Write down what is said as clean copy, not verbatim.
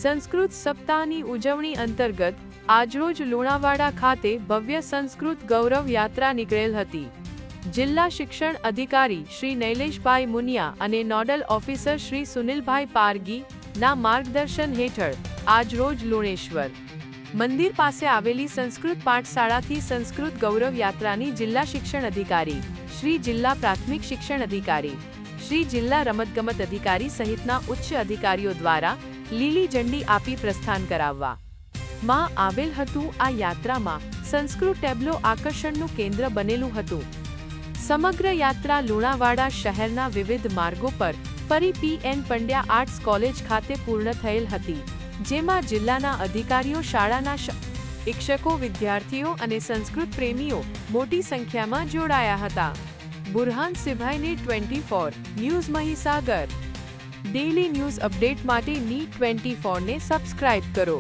સંસ્કૃત સપ્તાહની ઉજવણી અંતર્ગત આજરોજ લુણાવાડા ખાતે ભવ્ય સંસ્કૃત ગૌરવ યાત્રા નીકળેલ હતી. જિલ્લા શિક્ષણ અધિકારી શ્રી નૈલેશભાઈ મુનિયા અને નોડલ ઓફિસર શ્રી સુનિલભાઈ પારગી ના માર્ગદર્શન હેઠળ આજરોજ લુણેશ્વર મંદિર પાસે આવેલી સંસ્કૃત પાઠશાળાથી સંસ્કૃત ગૌરવ યાત્રાની જિલ્લા શિક્ષણ અધિકારી શ્રી, જિલ્લા પ્રાથમિક શિક્ષણ અધિકારી શ્રી, જિલ્લા રમતગમત અધિકારી સહિતના ઉચ્ચ અધિકારીઓ દ્વારા લીલી ઝંડી આપી પ્રસ્થાન કરાવવા માં આવેલ હતું. આ યાત્રામાં સંસ્કૃત ટેબ્લો આકર્ષણનું કેન્દ્ર બનેલું હતું. સમગ્ર યાત્રા લુણાવાડા શહેરના વિવિધ માર્ગો પર ફરી પી.એન. પંડ્યા આર્ટ્સ કોલેજ ખાતે પૂર્ણ થયેલ હતી, જેમાં જિલ્લાના અધિકારીઓ, શાળાના શિક્ષકો, વિદ્યાર્થીઓ અને સંસ્કૃત પ્રેમીઓ મોટી સંખ્યામાં જોડાયા હતા. બુરહાન સિભાઈને 24 news Mahisagar. Daily news update માટે ની 24 ને સબસ્ક્રાઇબ કરો.